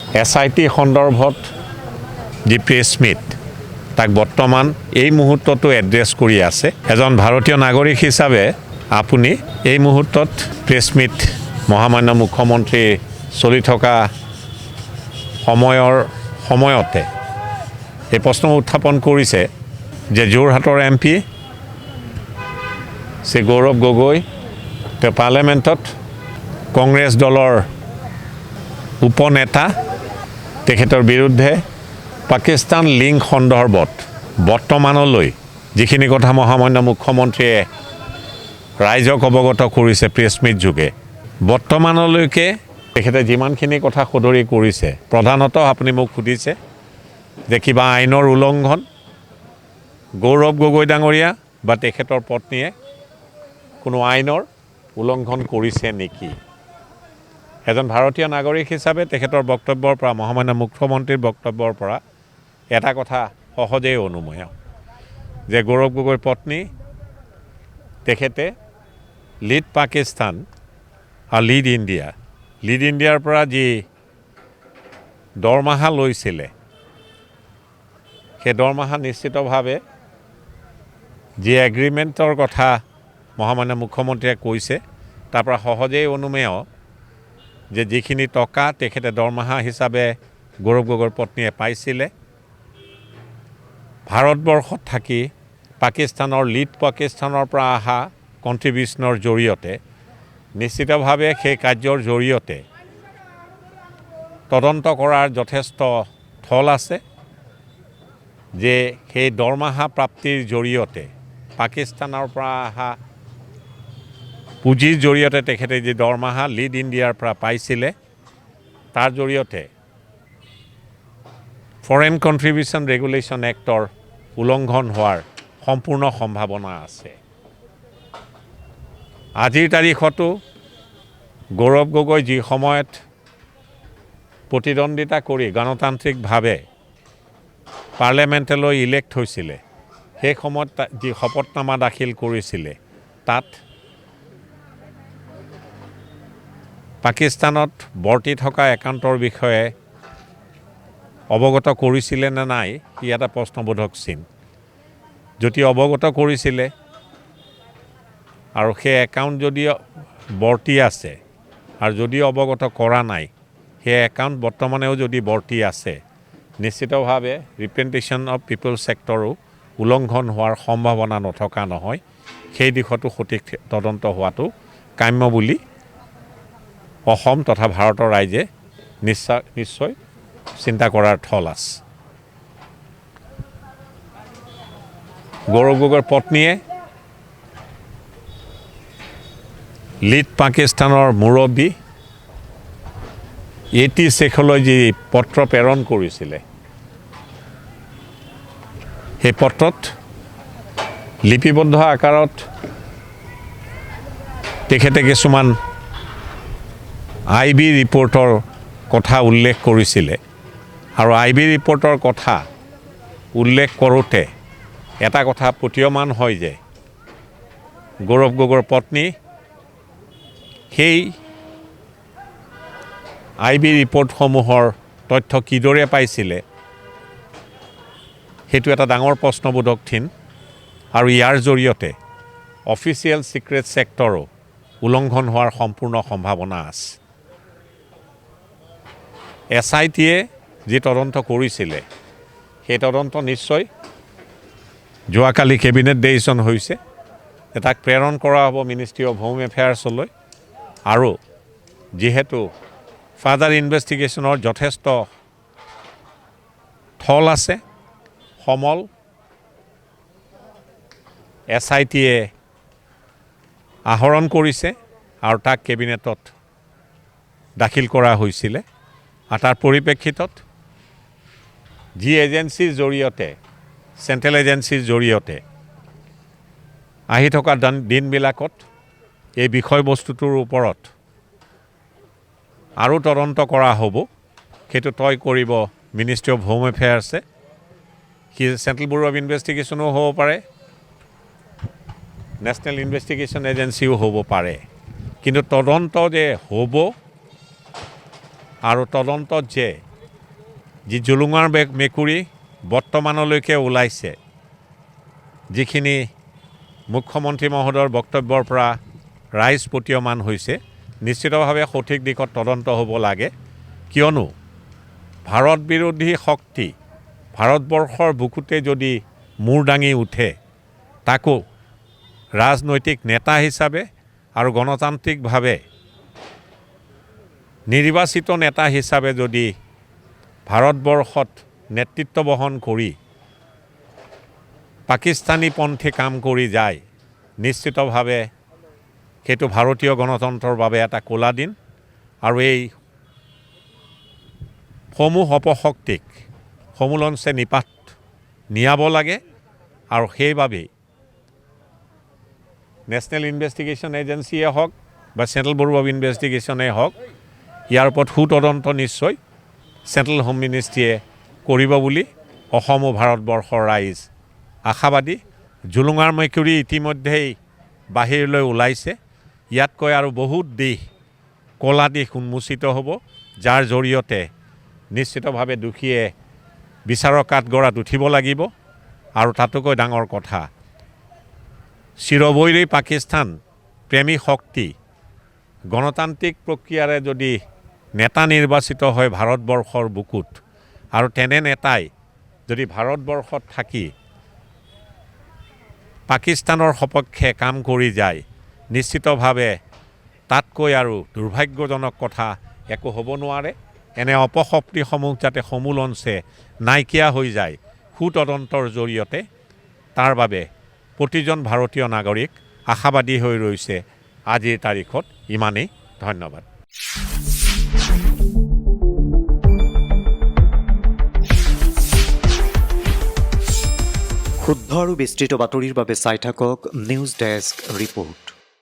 SIT সন্দৰ্ভত যি press meat তাক বৰ্তমান এই মুহূৰ্ততো এড্ৰেছ কৰি আছে এজন ভাৰতীয় নাগৰিক হিচাপে আপুনি এই মুহূৰ্তত প্ৰেছ মিট মহামান্য মুখ্যমন্ত্ৰী চলি থকা সময়তে এই প্ৰশ্ন উত্থাপন কৰিছে যে যোৰহাটৰ MP শ্ৰী গৌৰৱ গগৈ তেওঁ পাৰ্লিয়ামেণ্টত কংগ্ৰেছ দলৰ উপনেতা তেখেতৰ বিৰুদ্ধে পাকিস্তান লিংক সন্দৰ্ভত বৰ্তমানলৈ যিখিনি কথা মহামান্য মুখ্যমন্ত্ৰীয়ে ৰাইজক অৱগত কৰিছে প্ৰেছ মিট যোগে বৰ্তমানলৈকে তেখেতে যিমানখিনি কথা সদৰি কৰিছে প্ৰধানতঃ আপুনি মোক সুধিছে যে কিবা আইনৰ উলংঘন গৌৰৱ গগৈ ডাঙৰীয়া বা তেখেতৰ পত্নীয়ে কোনো আইনৰ উলংঘন কৰিছে নেকি এজন ভাৰতীয় নাগৰিক হিচাপে তেখেতৰ বক্তব্যৰ পৰা মহামান্য মুখ্যমন্ত্ৰীৰ বক্তব্যৰ পৰা এটা কথা সহজেই অনুমেয় যে গৌৰৱ গগৈৰ পত্নী তেখেতে লিড পাকিস্তান আৰু লিড ইণ্ডিয়াৰ পৰা যি দৰমহা লৈছিলে সেই দৰমহা নিশ্চিতভাৱে যি এগ্ৰিমেণ্টৰ কথা মহামান্য মুখ্যমন্ত্ৰীয়ে কৈছে তাৰ পৰা সহজেই অনুমেয় যে যিখিনি টকা তেখেতে দৰমহা হিচাপে গৌৰৱ গগৈৰ পত্নীয়ে পাইছিলে ভাৰতবৰ্ষত থাকি লিড পাকিস্তানৰ পৰা অহা কণ্ট্ৰিবিউশ্যনৰ জৰিয়তে নিশ্চিতভাৱে সেই কাৰ্যৰ জৰিয়তে তদন্ত কৰাৰ যথেষ্ট থল আছে যে সেই দৰমহা প্ৰাপ্তিৰ জৰিয়তে পাকিস্তানৰ পৰা অহা পুঁজিৰ জৰিয়তে তেখেতে যি দৰমহা লিড ইণ্ডিয়াৰ পৰা পাইছিলে তাৰ জৰিয়তে ফৰেইন কণ্ট্ৰিবিউশ্যন ৰেগুলেশ্যন এক্টৰ উলংঘন হোৱাৰ সম্পূৰ্ণ সম্ভাৱনা আছে আজিৰ তাৰিখতো গৌৰৱ গগৈ যি সময়ত প্ৰতিদ্বন্দ্বিতা কৰি গণতান্ত্ৰিকভাৱে পাৰ্লিয়ামেণ্টলৈ ইলেক্ট হৈছিলে সেই সময়ত যি শপতনামা দাখিল কৰিছিলে তাত পাকিস্তানত বৰ্তি থকা একাউণ্টৰ বিষয়ে অৱগত কৰিছিলে নে নাই ই এটা প্ৰশ্নবোধক চিন যদি অৱগত কৰিছিলে আৰু সেই একাউণ্ট যদি বৰ্তি আছে আৰু যদি অৱগত কৰা নাই সেই একাউণ্ট বৰ্তমানেও যদি বৰ্তি আছে নিশ্চিতভাৱে ৰিপ্ৰেজেণ্টেশ্যন অফ পিপল ছেক্টৰো উলংঘন হোৱাৰ সম্ভাৱনা নথকা নহয় সেই দিশতো সঠিক তদন্ত হোৱাটো কাম্য বুলি অসম তথা ভাৰতৰ ৰাইজে নিশ্চয় চিন্তা কৰাৰ থল আছে গৌৰৱ গগৈৰ পত্নীয়ে লিড পাকিস্তানৰ মুৰব্বী AT শ্বেখলৈ যি পত্ৰ প্ৰেৰণ কৰিছিলে সেই পত্ৰত লিপিবদ্ধ আকাৰত তেখেতে কিছুমান IB ৰিপৰ্টৰ কথা উল্লেখ কৰিছিলে আৰু IB ৰিপৰ্টৰ কথা উল্লেখ কৰোঁতে এটা কথা প্ৰতীয়মান হয় যে গৌৰৱ গগৈৰ পত্নী সেই IB ৰিপৰ্টসমূহৰ তথ্য কিদৰে পাইছিলে সেইটো এটা ডাঙৰ প্ৰশ্নবোধক থিন আৰু ইয়াৰ জৰিয়তে অফিচিয়েল চিক্ৰেট ছেক্টৰো উলংঘন হোৱাৰ সম্পূৰ্ণ সম্ভাৱনা আছে SITয়ে যি তদন্ত কৰিছিলে সেই তদন্ত নিশ্চয় যোৱাকালি কেবিনেট ডিচিশ্যন হৈছে তাক প্ৰেৰণ কৰা হ'ব মিনিষ্ট্ৰী অফ হোম এফেয়াৰ্ছলৈ আৰু যিহেতু ফাৰ্ডাৰ ইনভেষ্টিগেশ্যনৰ যথেষ্ট থল আছে সমল SITয়ে আহৰণ কৰিছে আৰু তাক কেবিনেটত দাখিল কৰা হৈছিলে আৰু তাৰ পৰিপ্ৰেক্ষিতত যি এজেঞ্চিৰ জৰিয়তে চেণ্ট্ৰেল এজেঞ্চিৰ জৰিয়তে আহি থকা দিনবিলাকত এই বিষয়বস্তুটোৰ ওপৰত আৰু তদন্ত কৰা হ'ব সেইটো তয় কৰিব মিনিষ্ট্ৰী অফ হোম এফেয়াৰ্ছে চেণ্ট্ৰেল ব্যুৰ অফ ইনভেষ্টিগেশ্যনো হ'ব পাৰে নেশ্যনেল ইনভেষ্টিগেশ্যন এজেঞ্চিও হ'ব পাৰে কিন্তু তদন্ত যে হ'ব আৰু তদন্তত যে যি জুলুঙৰ মেকুৰী বৰ্তমানলৈকে ওলাইছে, যিখিনি মুখ্যমন্ত্ৰী মহোদয়ৰ বক্তব্যৰ পৰা ৰাইজ প্ৰতীয়মান হৈছে, নিশ্চিতভাৱে সঠিক দিশত তদন্ত হ'ব লাগে। কিয়নো ভাৰত বিৰোধী শক্তি ভাৰতবৰ্ষৰ বুকুতে যদি মূৰ দাঙি উঠে, তাকো ৰাজনৈতিক নেতা হিচাপে আৰু গণতান্ত্ৰিকভাৱে নিৰ্বাচিত নেতা হিচাপে যদি ভাৰতবৰ্ষত নেতৃত্ব বহন কৰি পাকিস্তানীপন্থী কাম কৰি যায়, নিশ্চিতভাৱে সেইটো ভাৰতীয় গণতন্ত্ৰৰ বাবে এটা ক'লা দিন। আৰু এই সমূহ অপশক্তিক সমূলঞ্চে নিপাত নিয়াব লাগে। আৰু সেইবাবেই নেশ্যনেল ইনভেষ্টিগেশ্যন এজেঞ্চিয়ে হওক বা চেণ্ট্ৰেল ব্যুৰো অফ ইনভেষ্টিগেশ্যনেই হওক, ইয়াৰ ওপৰত সুতদন্ত নিশ্চয় চেণ্ট্ৰেল হোম মিনিষ্ট্ৰীয়ে কৰিব বুলি অসম আৰু ভাৰতবৰ্ষৰ ৰাইজ আশাবাদী। জুলুঙৰ মেকুৰী ইতিমধ্যেই বাহিৰলৈ ওলাইছে। ইয়াতকৈ আৰু বহুত দিশ ক'লা দিশ উন্মোচিত হ'ব, যাৰ জৰিয়তে নিশ্চিতভাৱে দোষীয়ে বিচাৰৰ কাঠগড়াত উঠিব লাগিব। আৰু তাতোকৈ ডাঙৰ কথা, চিৰবৈৰী পাকিস্তান প্ৰেমী শক্তি গণতান্ত্ৰিক প্ৰক্ৰিয়াৰে যদি নেতা নিৰ্বাচিত হয় ভাৰতবৰ্ষৰ বুকুত, আৰু তেনে নেতাই যদি ভাৰতবৰ্ষত থাকি পাকিস্তানৰ সপক্ষে কাম কৰি যায়, নিশ্চিতভাৱে তাতকৈ আৰু দুৰ্ভাগ্যজনক কথা একো হ'ব নোৱাৰে। এনে অপশক্তিসমূহ যাতে সমূলঞ্চে নাইকিয়া হৈ যায় সুতদন্তৰ জৰিয়তে, তাৰ বাবে প্ৰতিজন ভাৰতীয় নাগৰিক আশাবাদী হৈ ৰৈছে। আজিৰ তাৰিখত ইমানেই। ধন্যবাদ। শুদ্ধ আৰু বিস্তৃত বাতৰিৰ বাবে চাই থাকক নিউজ ডেস্ক ৰিপৰ্ট।